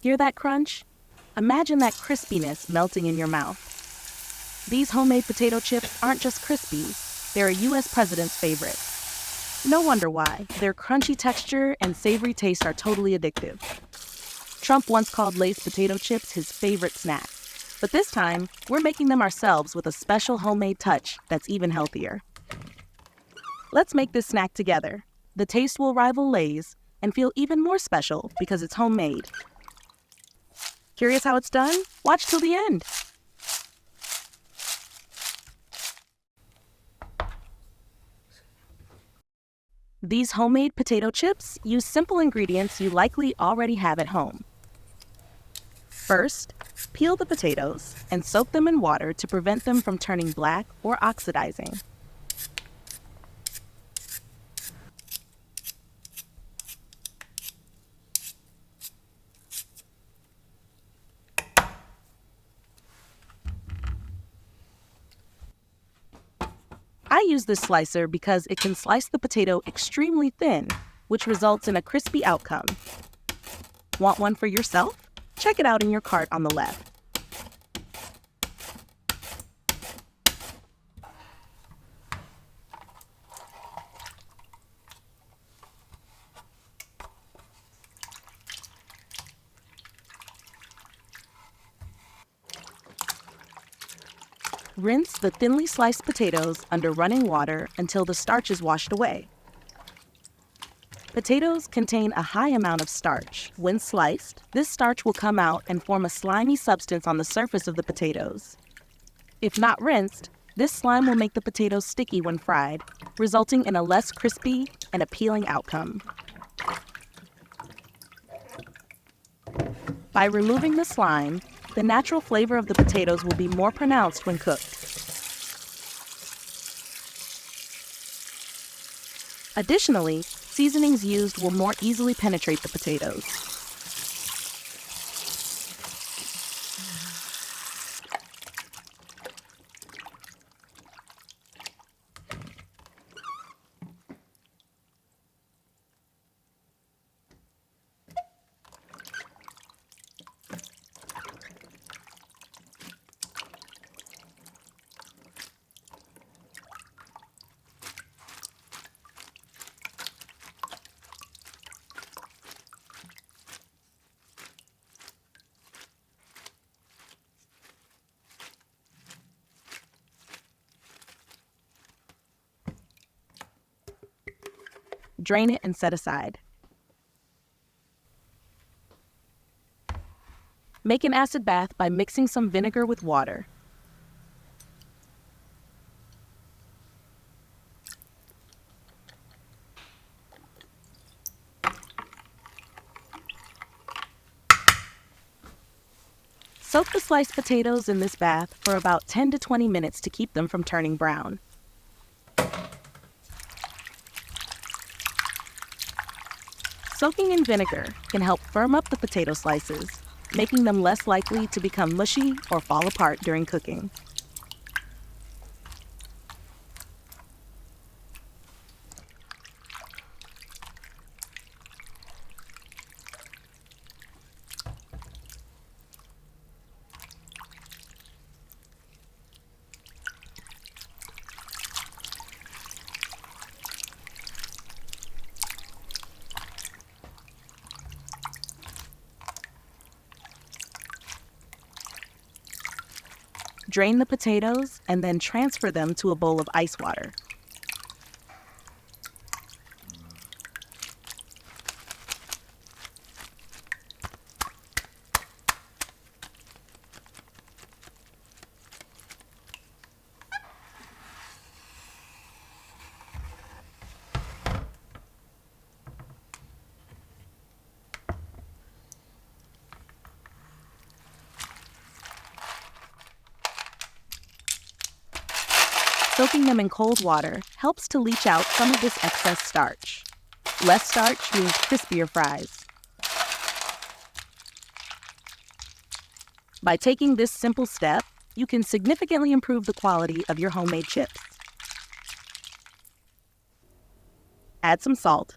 Hear that crunch? Imagine that crispiness melting in your mouth. These homemade potato chips aren't just crispy, they're a U.S. president's favorite. No wonder why. Their crunchy texture and savory taste are totally addictive. Trump once called Lay's potato chips his favorite snack. But this time, we're making them ourselves with a special homemade touch that's even healthier. Let's make this snack together. The taste will rival Lay's and feel even more special because it's homemade. Curious how it's done? Watch till the end. These homemade potato chips use simple ingredients you likely already have at home. First, peel the potatoes and soak them in water to prevent them from turning black or oxidizing. I use this slicer because it can slice the potato extremely thin, which results in a crispy outcome. Want one for yourself? Check it out in your cart on the left. Rinse the thinly sliced potatoes under running water until the starch is washed away. Potatoes contain a high amount of starch. When sliced, this starch will come out and form a slimy substance on the surface of the potatoes. If not rinsed, this slime will make the potatoes sticky when fried, resulting in a less crispy and appealing outcome. By removing the slime, the natural flavor of the potatoes will be more pronounced when cooked. Additionally, seasonings used will more easily penetrate the potatoes. Drain it and set aside. Make an acid bath by mixing some vinegar with water. Soak the sliced potatoes in this bath for about 10 to 20 minutes to keep them from turning brown. Soaking in vinegar can help firm up the potato slices, making them less likely to become mushy or fall apart during cooking. Drain the potatoes and then transfer them to a bowl of ice water. Soaking them in cold water helps to leach out some of this excess starch. Less starch means crispier fries. By taking this simple step, you can significantly improve the quality of your homemade chips. Add some salt.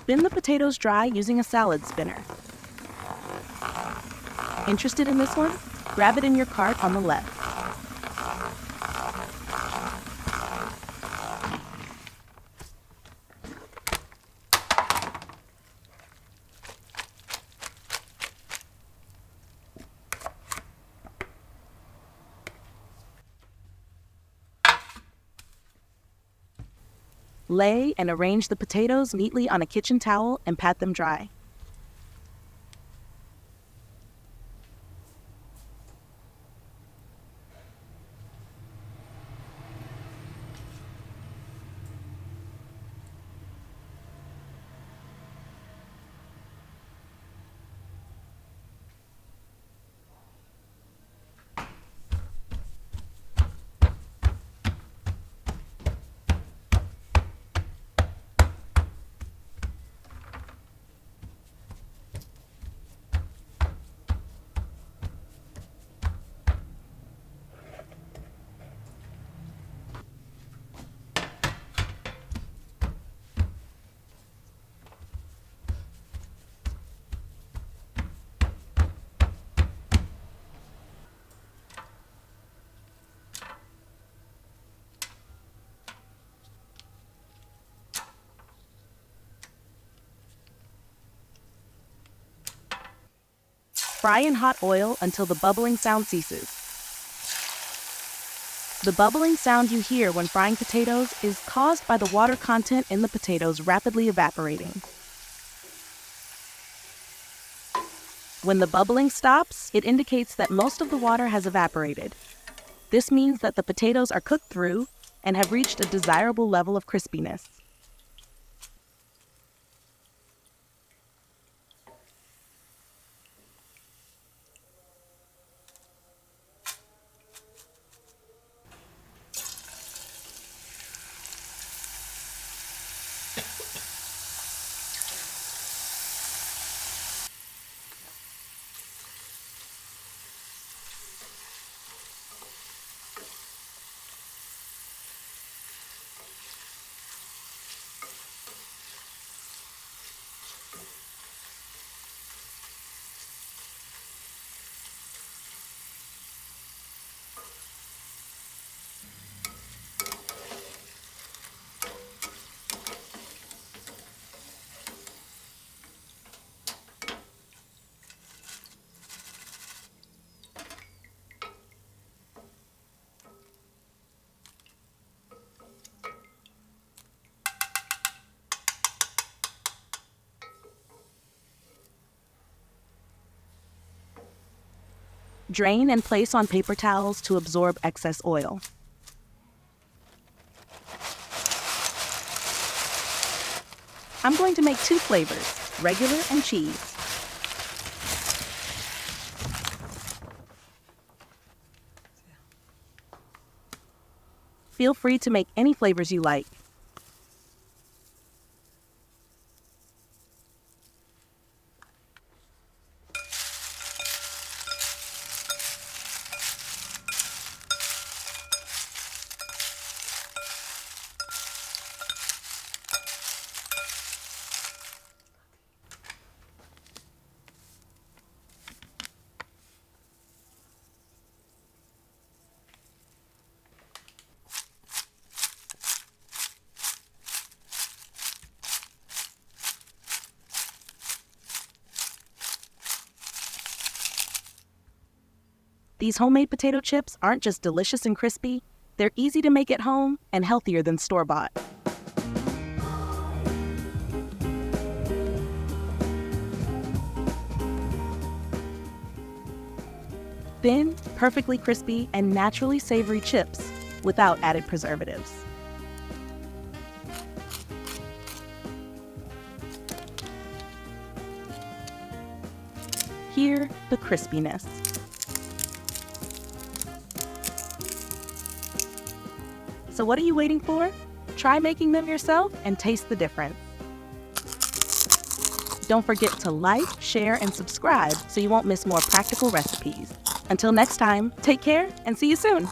Spin the potatoes dry using a salad spinner. Interested in this one? Grab it in your cart on the left. Lay and arrange the potatoes neatly on a kitchen towel and pat them dry. Fry in hot oil until the bubbling sound ceases. The bubbling sound you hear when frying potatoes is caused by the water content in the potatoes rapidly evaporating. When the bubbling stops, it indicates that most of the water has evaporated. This means that the potatoes are cooked through and have reached a desirable level of crispiness. Drain and place on paper towels to absorb excess oil. I'm going to make 2 flavors, regular and cheese. Feel free to make any flavors you like. These homemade potato chips aren't just delicious and crispy, they're easy to make at home and healthier than store-bought. Thin, perfectly crispy, and naturally savory chips without added preservatives. Here, the crispiness. So what are you waiting for? Try making them yourself and taste the difference. Don't forget to like, share, and subscribe so you won't miss more practical recipes. Until next time, take care and see you soon.